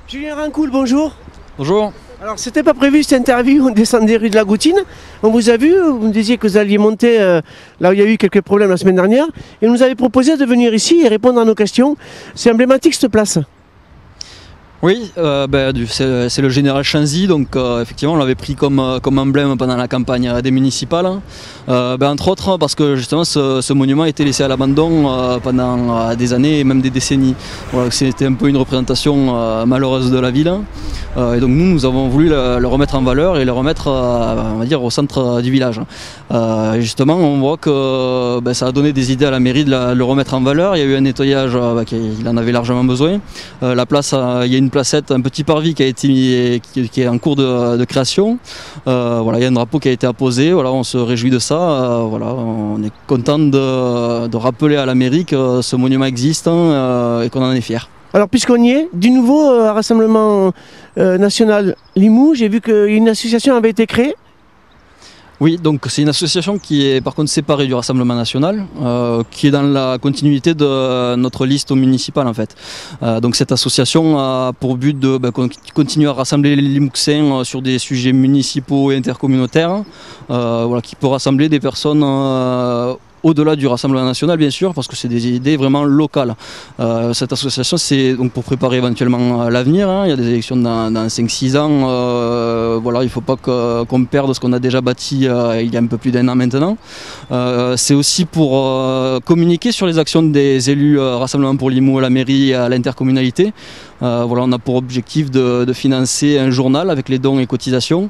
Julien Rancoul, bonjour. Bonjour. Alors, c'était pas prévu cette interview, on descend des rues de la Goutine. On vous a vu, vous me disiez que vous alliez monter là où il y a eu quelques problèmes la semaine dernière. Et vous nous avez proposé de venir ici et répondre à nos questions. C'est emblématique cette place. Oui, c'est le général Chanzy, donc effectivement on l'avait pris comme emblème pendant la campagne des municipales. Entre autres parce que justement ce monument a été laissé à l'abandon pendant des années et même des décennies. Voilà, c'était un peu une représentation malheureuse de la ville. Et donc nous avons voulu le remettre en valeur et le remettre on va dire, au centre du village. Justement on voit que ça a donné des idées à la mairie de le remettre en valeur. Il y a eu un nettoyage qu'il en avait largement besoin. La place, il y a une placette, un petit parvis qui est en cours de création. Voilà, il y a un drapeau qui a été apposé, voilà, on se réjouit de ça. Voilà, on est content de rappeler à la mairie que ce monument existe et qu'on en est fiers. Alors puisqu'on y est, du nouveau Rassemblement National Limoux, j'ai vu qu'une association avait été créée. Oui, donc c'est une association qui est par contre séparée du Rassemblement National, qui est dans la continuité de notre liste municipale en fait. Donc cette association a pour but de continuer à rassembler les Limouxins sur des sujets municipaux et intercommunautaires, voilà, qui peut rassembler des personnes au-delà du Rassemblement National bien sûr, parce que c'est des idées vraiment locales. Cette association c'est donc pour préparer éventuellement l'avenir, hein. Il y a des élections dans 5-6 ans, voilà, il ne faut pas qu'on perde ce qu'on a déjà bâti il y a un peu plus d'1 an maintenant. C'est aussi pour communiquer sur les actions des élus Rassemblement pour Limoux à la mairie et à l'intercommunalité. Voilà, on a pour objectif de financer un journal avec les dons et cotisations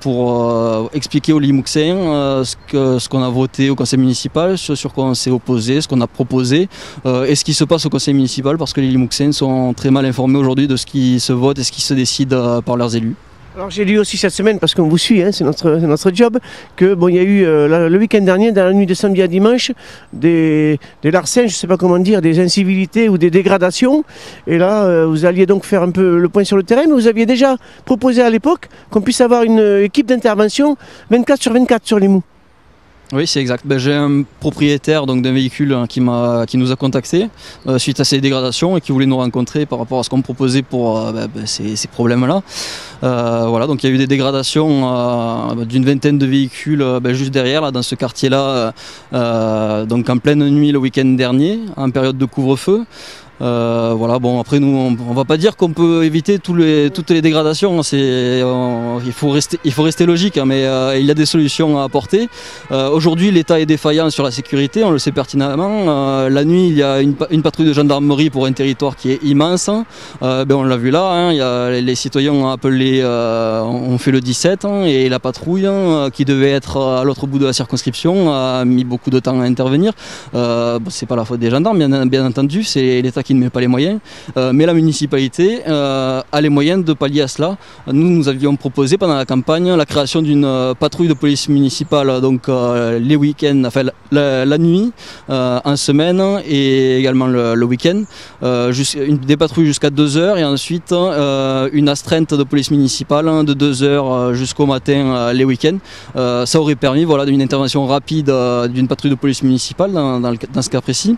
pour expliquer aux Limouxins ce qu'on a voté au conseil municipal, ce sur quoi on s'est opposé, ce qu'on a proposé et ce qui se passe au conseil municipal, parce que les Limouxins sont très mal informés aujourd'hui de ce qui se vote et ce qui se décide par leurs élus. Alors j'ai lu aussi cette semaine, parce qu'on vous suit, hein, c'est notre job, que il y a eu le week-end dernier, dans la nuit de samedi à dimanche, des larcins, je ne sais pas comment dire, des incivilités ou des dégradations. Et là, vous alliez donc faire un peu le point sur le terrain, mais vous aviez déjà proposé à l'époque qu'on puisse avoir une équipe d'intervention 24/24 sur Limoux. Oui, c'est exact. J'ai un propriétaire d'un véhicule qui nous a contactés suite à ces dégradations et qui voulait nous rencontrer par rapport à ce qu'on proposait pour ces problèmes-là. Voilà, donc il y a eu des dégradations d'une vingtaine de véhicules juste derrière, là, dans ce quartier-là, donc en pleine nuit le week-end dernier, en période de couvre-feu. Voilà, bon, après nous on va pas dire qu'on peut éviter toutes les dégradations, il faut rester logique, hein, mais il y a des solutions à apporter. Aujourd'hui l'État est défaillant sur la sécurité, on le sait pertinemment. La nuit il y a une patrouille de gendarmerie pour un territoire qui est immense, on l'a vu là, hein, il y a les citoyens ont appelé, ont fait le 17 et la patrouille qui devait être à l'autre bout de la circonscription a mis beaucoup de temps à intervenir. C'est pas la faute des gendarmes bien entendu, c'est l'État qui ne met pas les moyens, mais la municipalité a les moyens de pallier à cela. Nous avions proposé pendant la campagne la création d'une patrouille de police municipale, donc les week-ends, enfin la nuit, en semaine et également le week-end, des patrouilles jusqu'à 2 heures et ensuite une astreinte de police municipale de 2 heures jusqu'au matin les week-ends. Ça aurait permis, voilà, une intervention rapide d'une patrouille de police municipale dans ce cas précis,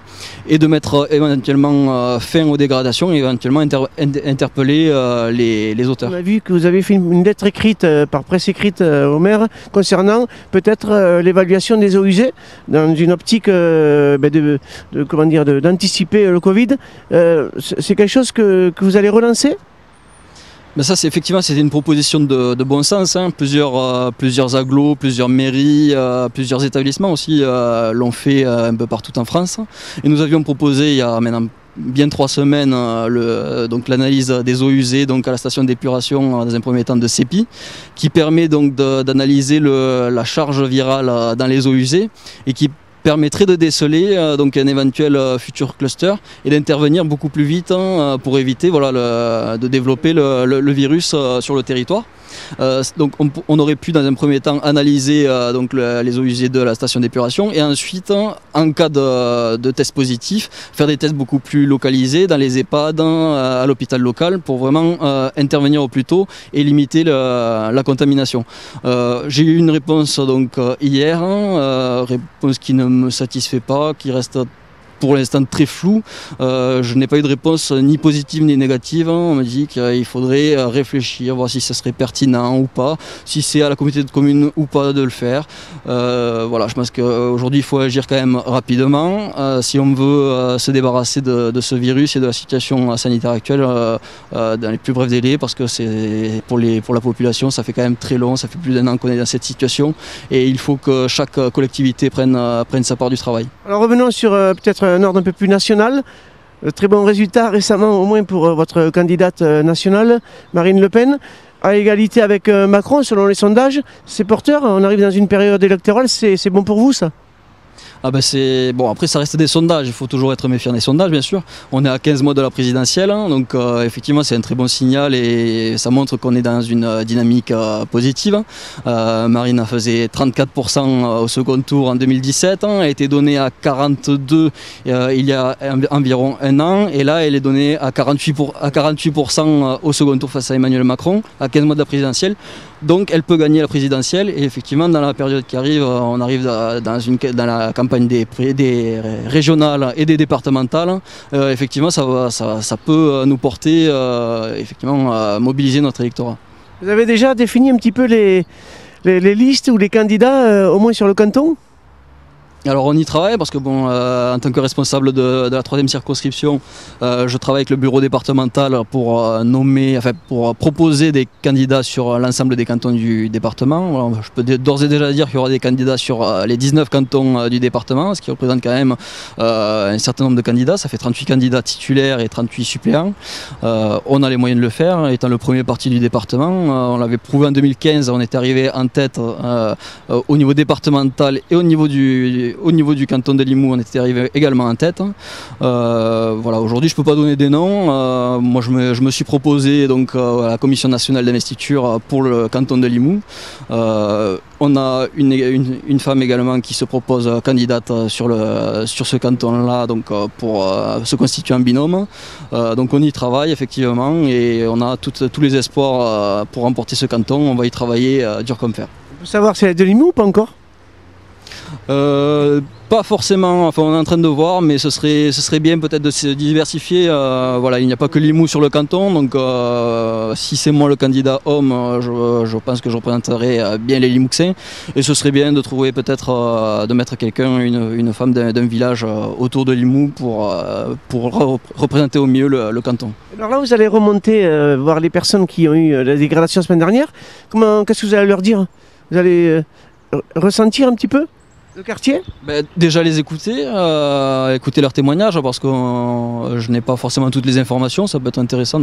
et de mettre éventuellement fin aux dégradations et éventuellement interpeller les auteurs. On a vu que vous avez fait une lettre écrite par presse écrite au maire concernant peut-être l'évaluation des eaux usées dans une optique d'anticiper le Covid. C'est quelque chose que vous allez relancer ? Ça, effectivement, c'était une proposition de bon sens, hein. Plusieurs agglos, plusieurs mairies, plusieurs établissements aussi l'ont fait un peu partout en France. Et nous avions proposé il y a maintenant bien 3 semaines donc l'analyse des eaux usées donc à la station d'épuration dans un premier temps de CEPI, qui permet donc d'analyser la charge virale dans les eaux usées et qui permettrait de déceler donc un éventuel futur cluster et d'intervenir beaucoup plus vite pour éviter, voilà, de développer le virus sur le territoire. Donc on aurait pu dans un premier temps analyser donc les eaux usées de la station d'épuration et ensuite en cas de test positif faire des tests beaucoup plus localisés dans les EHPAD, à l'hôpital local, pour vraiment intervenir au plus tôt et limiter la contamination. J'ai eu une réponse donc hier, réponse qui ne me satisfait pas, qui reste pour l'instant très flou. Je n'ai pas eu de réponse ni positive ni négative. On m'a dit qu'il faudrait réfléchir, voir si ça serait pertinent ou pas, si c'est à la communauté de communes ou pas de le faire. Voilà, je pense qu'aujourd'hui il faut agir quand même rapidement. Si on veut se débarrasser de ce virus et de la situation sanitaire actuelle dans les plus brefs délais, parce que c'est pour la population ça fait quand même très long, ça fait plus d'1 an qu'on est dans cette situation et il faut que chaque collectivité prenne sa part du travail. Alors revenons sur peut-être un ordre un peu plus national. Très bon résultat récemment au moins pour votre candidate nationale, Marine Le Pen, à égalité avec Macron selon les sondages. C'est porteur, on arrive dans une période électorale, c'est bon pour vous ça? Ah ben bon, après ça reste des sondages, il faut toujours être méfiant des sondages bien sûr. On est à 15 mois de la présidentielle, hein, donc effectivement c'est un très bon signal et ça montre qu'on est dans une dynamique positive. Marine a fait 34% au second tour en 2017, hein, a été donnée à 42% il y a environ 1 an et là elle est donnée à 48% au second tour face à Emmanuel Macron, à 15 mois de la présidentielle. Donc elle peut gagner la présidentielle et effectivement dans la période qui arrive, on arrive dans la campagne des régionales et des départementales. Effectivement ça peut nous porter effectivement à mobiliser notre électorat. Vous avez déjà défini un petit peu les listes ou les candidats au moins sur le canton? Alors on y travaille parce que bon, en tant que responsable de la 3e circonscription, je travaille avec le bureau départemental pour pour proposer des candidats sur l'ensemble des cantons du département. Alors, je peux d'ores et déjà dire qu'il y aura des candidats sur les 19 cantons du département, ce qui représente quand même un certain nombre de candidats. Ça fait 38 candidats titulaires et 38 suppléants. On a les moyens de le faire, étant le premier parti du département. On l'avait prouvé en 2015, on est arrivé en tête au niveau départemental et au niveau du canton de Limoux, on était arrivé également en tête. Voilà, aujourd'hui, je ne peux pas donner des noms. Moi, je me suis proposé donc, à la Commission nationale d'investiture pour le canton de Limoux. On a une femme également qui se propose candidate sur ce canton-là, donc pour se constituer en binôme. Donc on y travaille effectivement et on a tous les espoirs pour remporter ce canton. On va y travailler dur comme fer. On peut savoir si elle est de Limoux ou pas encore? Pas forcément, enfin on est en train de voir, mais ce serait bien peut-être de se diversifier. Voilà, il n'y a pas que Limoux sur le canton, donc si c'est moi le candidat homme, je pense que je représenterai bien les Limouxins. Et ce serait bien de trouver peut-être de mettre quelqu'un, une femme d'un village autour de Limoux pour représenter au mieux le canton. Alors là, vous allez remonter voir les personnes qui ont eu la dégradation la semaine dernière. Qu'est-ce que vous allez leur dire? Vous allez ressentir un petit peu le quartier? Déjà les écouter, écouter leurs témoignages parce que je n'ai pas forcément toutes les informations, ça peut être intéressant.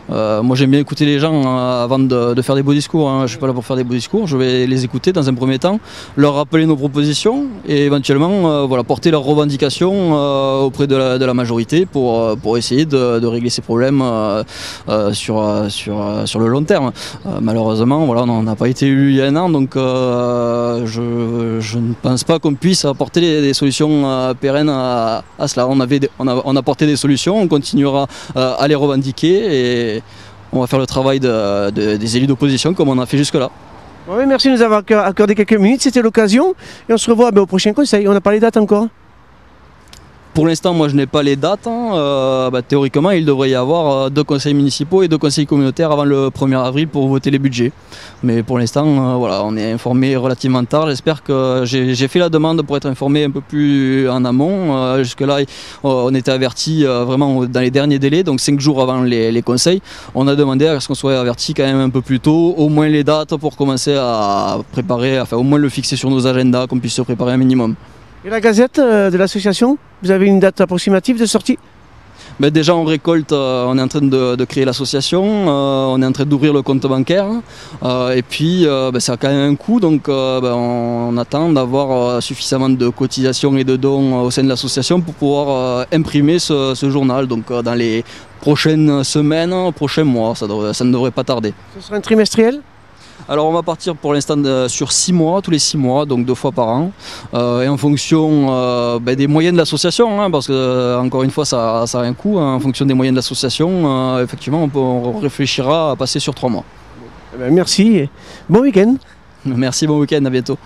Moi j'aime bien écouter les gens avant de faire des beaux discours, hein. Je ne suis pas là pour faire des beaux discours, je vais les écouter dans un premier temps, leur rappeler nos propositions et éventuellement voilà, porter leurs revendications auprès de la majorité pour essayer de régler ces problèmes sur le long terme. Malheureusement voilà, on n'a pas été élu il y a 1 an, donc je ne pense pas qu'on puisse apporter des solutions pérennes à cela. On a apporté des solutions, on continuera à les revendiquer et on va faire le travail des élus d'opposition comme on a fait jusque-là. Oui, merci de nous avoir accordé quelques minutes, c'était l'occasion et on se revoit au prochain conseil. On n'a pas les dates encore? Pour l'instant, moi je n'ai pas les dates. Théoriquement, il devrait y avoir 2 conseils municipaux et 2 conseils communautaires avant le 1er avril pour voter les budgets. Mais pour l'instant, voilà, on est informé relativement tard. J'espère que j'ai fait la demande pour être informé un peu plus en amont. Jusque-là, on était averti vraiment dans les derniers délais, donc 5 jours avant les conseils. On a demandé à ce qu'on soit averti quand même un peu plus tôt, au moins les dates pour commencer à préparer, enfin au moins le fixer sur nos agendas, qu'on puisse se préparer un minimum. Et la gazette de l'association, vous avez une date approximative de sortie? Déjà on récolte, on est en train de créer l'association, on est en train d'ouvrir le compte bancaire et puis ça a quand même un coût, donc on attend d'avoir suffisamment de cotisations et de dons au sein de l'association pour pouvoir imprimer ce journal, donc dans les prochaines semaines, prochains mois, ça ne devrait pas tarder. Ce sera un trimestriel? Alors on va partir pour l'instant sur 6 mois, tous les 6 mois, donc 2 fois par an, et en fonction des moyens de l'association, hein, parce que encore une fois ça a un coût, hein, en fonction des moyens de l'association, effectivement on réfléchira à passer sur 3 mois. Merci, bon week-end. Merci, bon week-end, à bientôt.